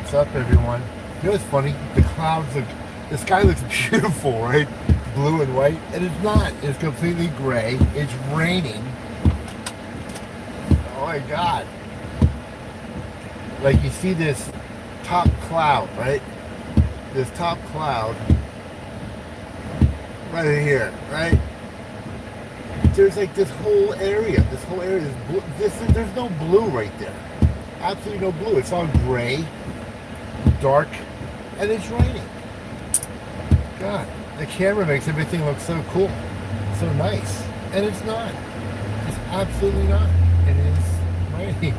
What's up, everyone? You know what's funny? The clouds look, the sky looks beautiful, right? Blue and white, and it's not. It's completely gray. It's raining. Oh my God. Like you see this top cloud, right? This top cloud right here, right? There's like this whole area. This whole area is blue. There's no blue right there. Absolutely no blue. It's all gray, dark, and it's raining. God, the camera makes everything look so cool, so nice, and it's not. It's absolutely not. It is raining.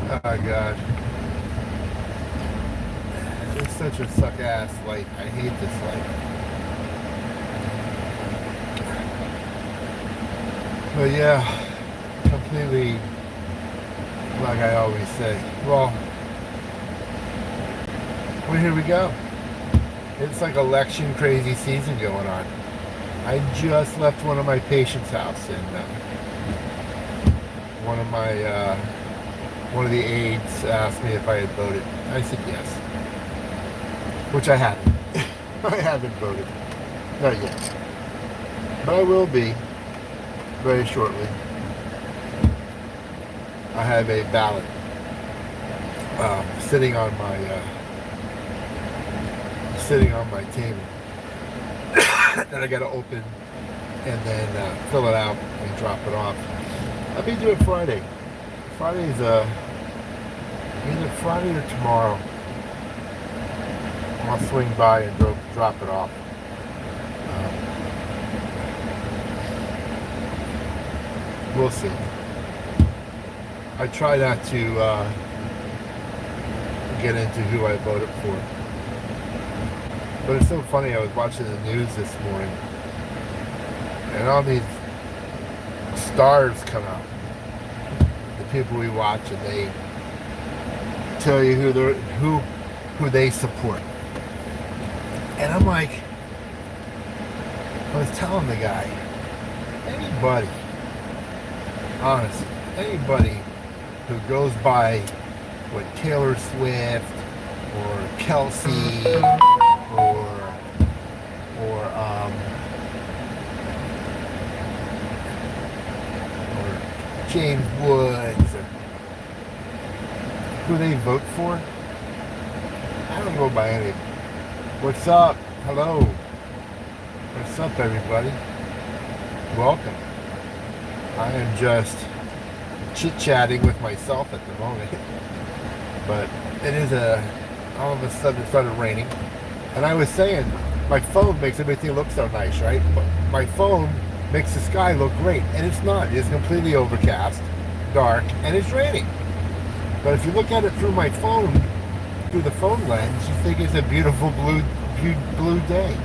Oh God, it's such a suck ass light. I hate this light. But yeah, completely, like I always say. Well, here we go. It's like election crazy season going on. I just left one of my patients' house, and one of the aides asked me if I had voted. I said yes, which I haven't. I haven't voted, not yet, but I will be very shortly. I have a ballot sitting on my table that I got to open and then fill it out and drop it off. I'll be doing Friday. Friday's either Friday or tomorrow. I'll swing by and drop it off. We'll see. I try not to get into who I voted for. But it's so funny, I was watching the news this morning, and all these stars come out. The people we watch, and they tell you who they support. And I'm like, I was telling the guy, anybody, honestly, anybody who goes by what Taylor Swift or Kelsey or James Woods, or who they vote for, I don't go by any. What's up? Hello. What's up, everybody? Welcome. I am just chit-chatting with myself at the moment. But it is all of a sudden it started raining. And I was saying, my phone makes everything look so nice, right? But my phone makes the sky look great. And it's not. It's completely overcast, dark, and it's raining. But if you look at it through my phone, through the phone lens, you think it's a beautiful blue day.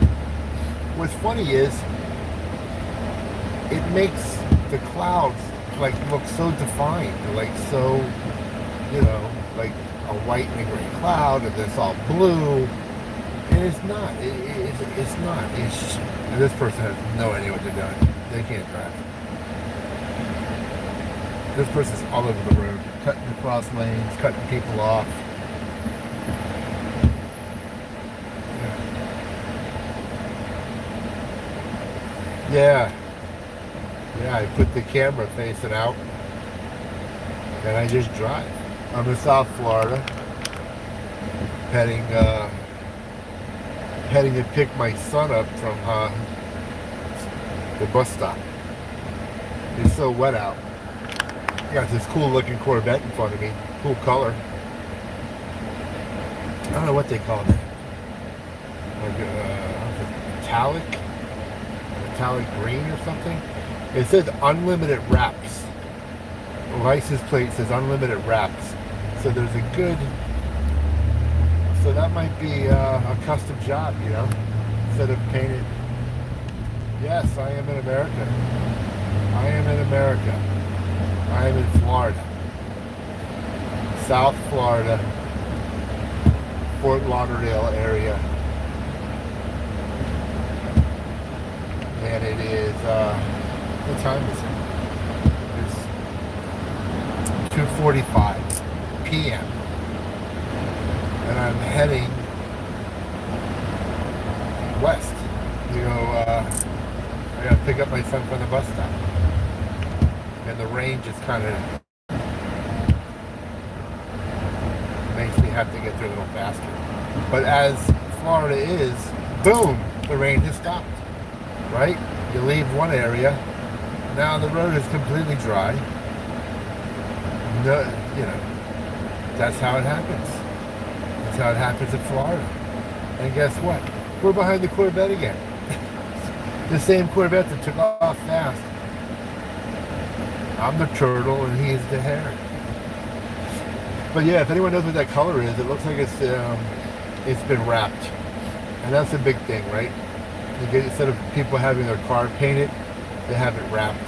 What's funny is, it makes the clouds like look so defined, like so, like a white and a gray cloud, and it's all blue, and it's not. It's not. It's just, and this person has no idea what they're doing. They can't drive. This person's all over the road, cutting across lanes, cutting people off. Yeah, I put the camera facing out, and I just drive. I'm in South Florida, heading to pick my son up from the bus stop. It's so wet out. Got this cool looking Corvette in front of me, cool color. I don't know what they call it. Like metallic green or something. It says unlimited wraps. The license plate says unlimited wraps. So there's a good. So that might be a custom job, instead of painted. Yes, I am in America. I am in America. I am in Florida. South Florida, Fort Lauderdale area. And it is, what time is it? It's 2:45. p.m. and I'm heading west. I gotta pick up my son from the bus stop, and the rain just kind of makes me have to get there a little faster. But as Florida is, boom, the rain has stopped. Right? You leave one area, now the road is completely dry. No, that's how it happens. That's how it happens in Florida. And guess what? We're behind the Corvette again. The same Corvette that took off fast. I'm the turtle and he's the hare. But yeah, if anyone knows what that color is, it looks like it's been wrapped. And that's a big thing, right? Instead of people having their car painted, they have it wrapped.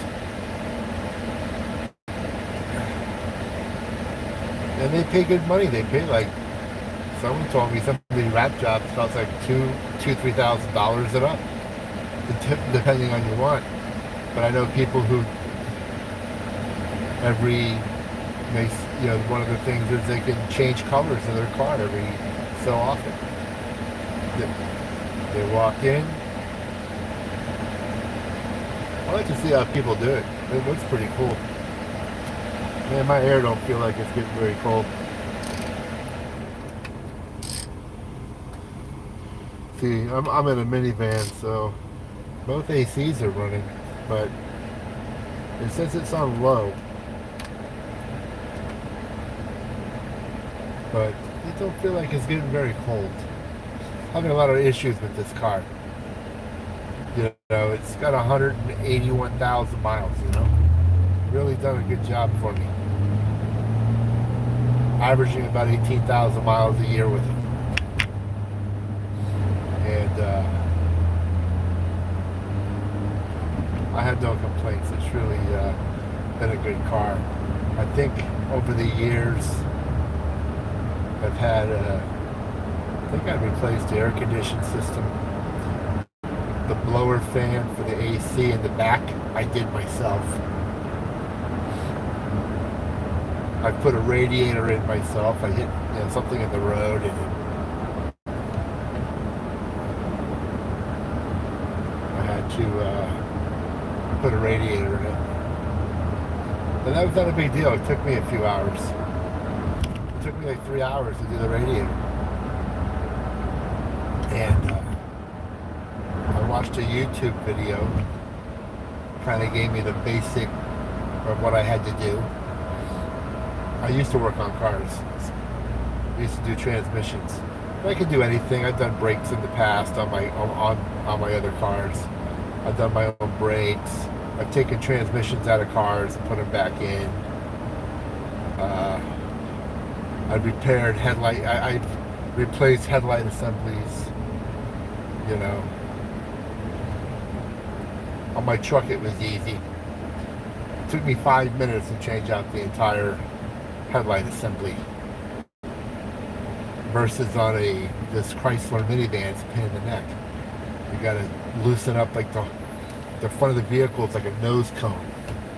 And they pay good money. They pay like, someone told me some of these wrap jobs cost like $2,000-$3,000 and up, depending on your want. But I know people who one of the things is they can change colors of their car every so often. They walk in. I like to see how people do it. It looks pretty cool. Man, my hair don't feel like it's getting very cold. See, I'm in a minivan, so both ACs are running, but it says it's on low. But it don't feel like it's getting very cold. Having a lot of issues with this car. It's got 181,000 miles, Really done a good job for me. Averaging about 18,000 miles a year with it. And I have no complaints. It's really been a good car. I think over the years I've had I've replaced the air conditioning system. The blower fan for the AC in the back, I did myself. I put a radiator in myself. I hit something in the road and I had to put a radiator in it. And that was not a big deal. It took me a few hours. It took me like 3 hours to do the radiator. And I watched a YouTube video, kind of gave me the basic of what I had to do. I used to work on cars. I used to do transmissions. I could do anything. I've done brakes in the past on my other cars. I've done my own brakes. I've taken transmissions out of cars and put them back in. I've repaired headlight. I've replaced headlight assemblies. On my truck it was easy. It took me 5 minutes to change out the entire headlight assembly. Versus on this Chrysler minivan, it's a pain in the neck. You gotta loosen up like the front of the vehicle, it's like a nose cone.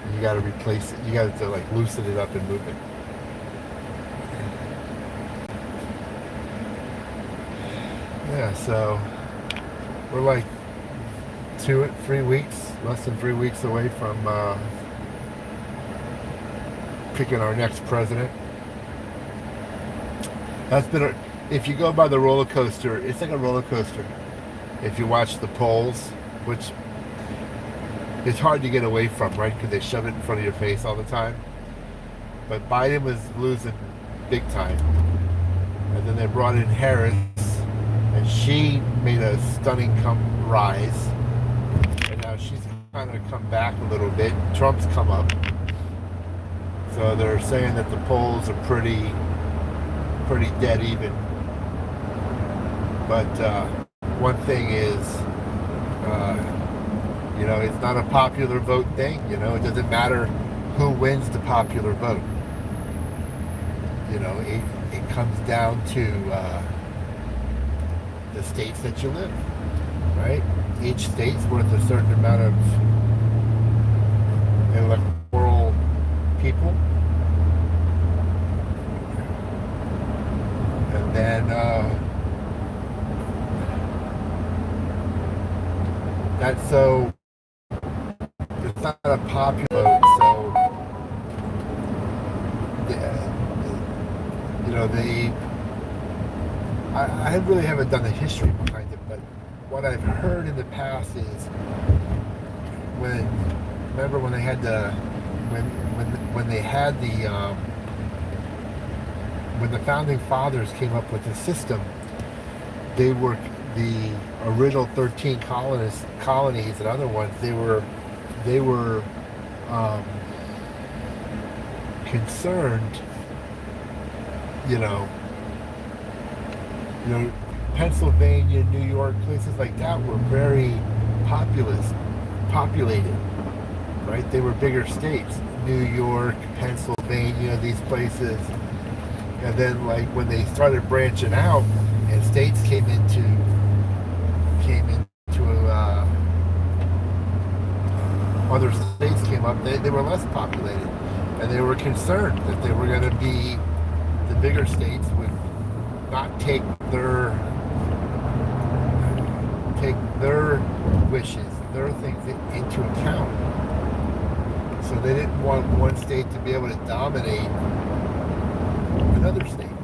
And you gotta replace it. You gotta like loosen it up and move it. Yeah, so we're like 3 weeks, less than 3 weeks away from picking our next president. That's been if you go by the roller coaster, it's like a roller coaster. If you watch the polls, which it's hard to get away from, right? Because they shove it in front of your face all the time. But Biden was losing big time. And then they brought in Harris, and she made a stunning rise. And now she's kind of come back a little bit. Trump's come up. So they're saying that the polls are pretty dead even. But one thing is, it's not a popular vote thing. It doesn't matter who wins the popular vote. It comes down to the states that you live, right? Each state's worth a certain amount of electoral people. And that's so it's not a popular vote. So the I really haven't done the history behind it, but what I've heard in the past is remember when they had when they had when the founding fathers came up with the system, they were the original 13 colonies and other ones. They were concerned, you know, Pennsylvania, New York, places like that were very populated, right? They were bigger states. New York, Pennsylvania, these places. And then, like, when they started branching out and states came into other states came up, they were less populated, and they were concerned that they were going to be the bigger states would not take their wishes, their things into account. So they didn't want one state to be able to dominate another state.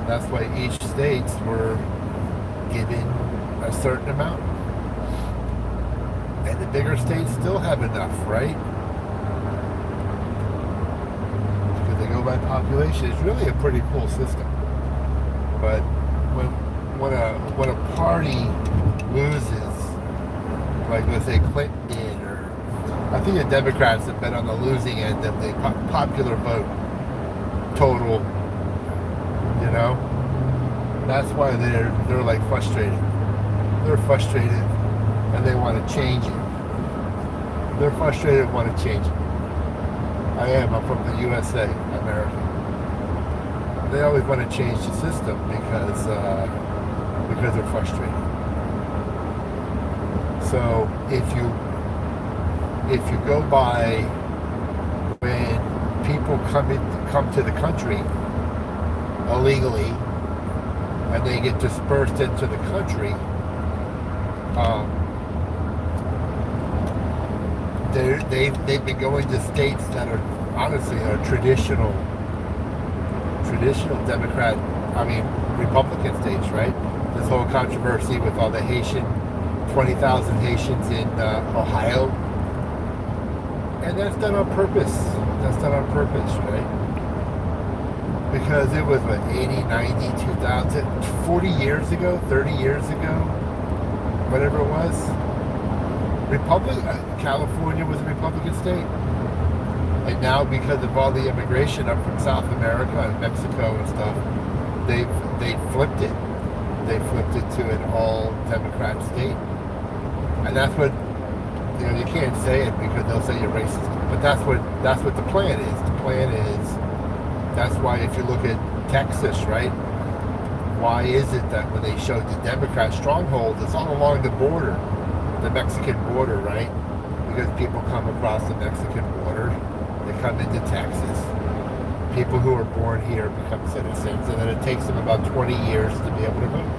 That's why each states were given a certain amount. And the bigger states still have enough, right? Because they go by population. It's really a pretty cool system. But when a party loses, like let's say Clinton did, or I think the Democrats have been on the losing end of the popular vote total, that's why they're like frustrated. They're frustrated and they want to change it. They're frustrated and want to change it. I'm from the USA, America. They always want to change the system because they're frustrated. So if you go by when people come to the country illegally and they get dispersed into the country, they've been going to states that are honestly traditional Republican states, right? This whole controversy with all the 20,000 Haitians in Ohio. And that's done on purpose. Right? Because it was, 80, 90, 2000, 40 years ago, 30 years ago, whatever it was. California was a Republican state. And now, because of all the immigration up from South America and Mexico and stuff, they flipped it. They flipped it to an all Democrat state. And that's what, you can't say it because they'll say you're racist. But that's what the plan is. The plan is, that's why if you look at Texas, right? Why is it that when they showed the Democrat stronghold, it's all along the border, the Mexican border, right? Because people come across the Mexican border, they come into Texas. People who are born here become citizens, and then it takes them about 20 years to be able to vote.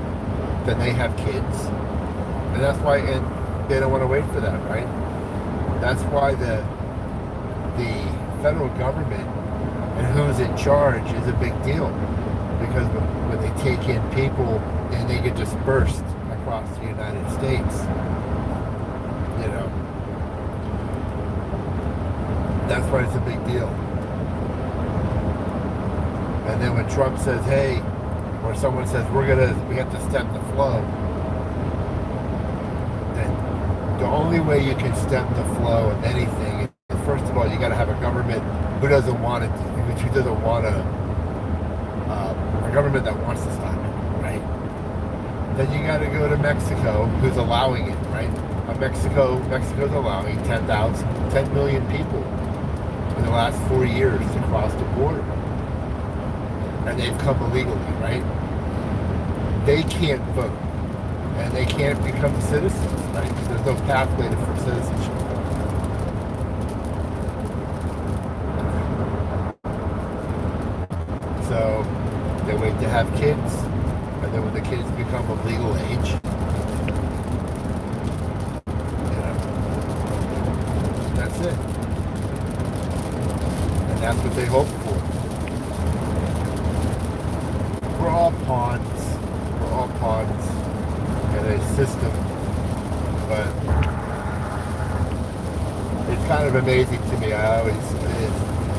Then they have kids. And that's why, and they don't want to wait for that, right? That's why the federal government and who's in charge is a big deal. Because when they take in people and they get dispersed across the United States, that's why it's a big deal. And then when Trump says, hey, or someone says, we have to stem the flow, then the only way you can stem the flow of anything is, first of all, you got to have a government who doesn't want it, who doesn't want a government that wants to stop it, right? Then you got to go to Mexico, who's allowing it, right? Mexico's allowing 10 million people in the last 4 years to cross the border. And they've come illegally, right? They can't vote. And they can't become citizens, right? Because there's no pathway for citizenship. So they wait to have kids, and then when the kids become of legal age, that's it. And that's what they hope for. We're all pawns. We're all pawns in a system. But it's kind of amazing to me.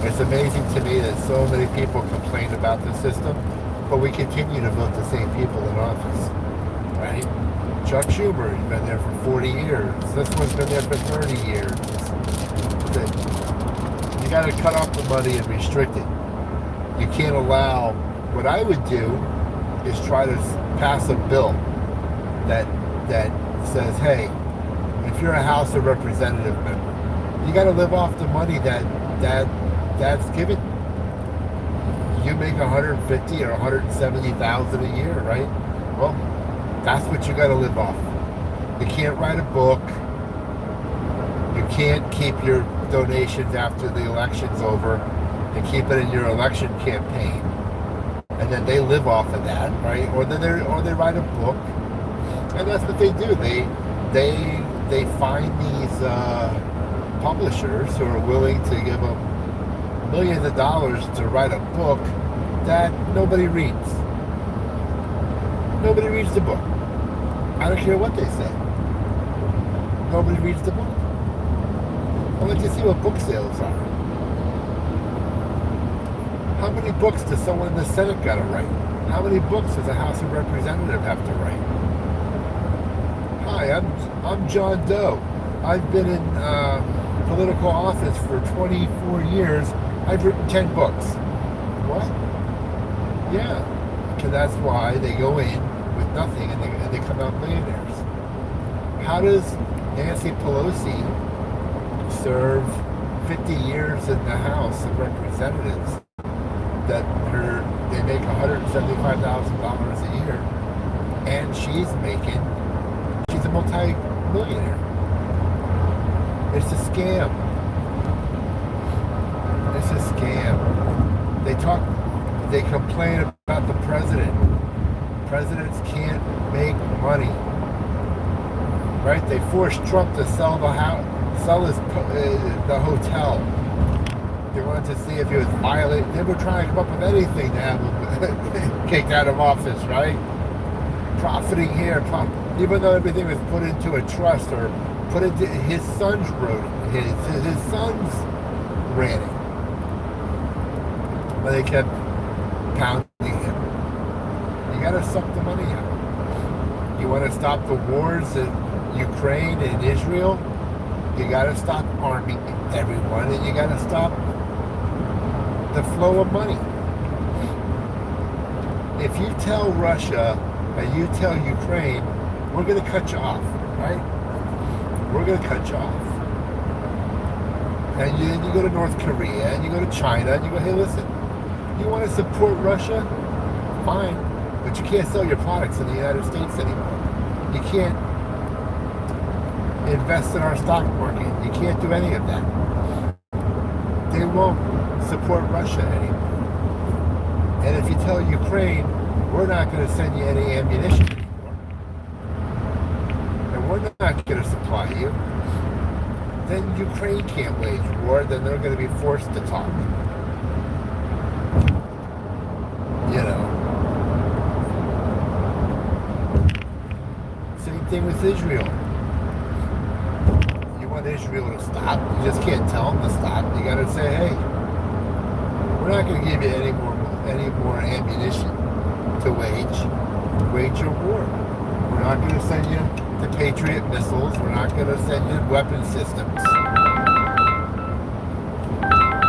It's amazing to me that so many people complain about the system, but we continue to vote the same people in office, right? Chuck Schumer has been there for 40 years. This one's been there for 30 years. You got to cut off the money and restrict it. You can't allow. What I would do is try to pass a bill that says, hey, if you're a House of Representative member, you got to live off the money that's given. You make 150 or 170,000 a year, right? Well, that's what you got to live off. You can't write a book. You can't keep your donations after the election's over and keep it in your election campaign. And then they live off of that, right? Or they write a book, and that's what they do. They find these publishers who are willing to give them millions of dollars to write a book that nobody reads. Nobody reads the book. I don't care what they say. Nobody reads the book. I'd like to see what book sales are. How many books does someone in the Senate got to write? How many books does a House of Representatives have to write? Hi, I'm John Doe. I've been in political office for 24 years. I've written 10 books. What? Yeah, because that's why they go in with nothing and they come out millionaires. How does Nancy Pelosi serve 50 years in the House of Representatives that they make $175,000 a year, and she's a multi-millionaire? It's a scam. It's a scam. They complain about the president. Presidents can't make money, right? They forced Trump to sell the hotel. They wanted to see if he was violating. They were trying to come up with anything to have him kicked out of office, right? Profiting here, even though everything was put into a trust or put into his sons wrote it. His sons ran it, but they kept pounding him. You got to suck the money out. You want to stop the wars in Ukraine and Israel? You got to stop arming everyone, and you got to stop the flow of money. If you tell Russia and you tell Ukraine, we're going to cut you off, right? We're going to cut you off. And then you go to North Korea, and you go to China, and you go, hey, listen, you want to support Russia? Fine, but you can't sell your products in the United States anymore. You can't invest in our stock market. You can't do any of that. They won't support Russia anymore. And if you tell Ukraine, we're not going to send you any ammunition anymore, and we're not going to supply you, then Ukraine can't wage war. Then they're going to be forced to talk. You know. Same thing with Israel. You want Israel to stop? You just can't tell them to stop. You got to say, hey, we're not going to give you any more ammunition to wage your war. We're not going to send you the Patriot missiles. We're not going to send you weapon systems.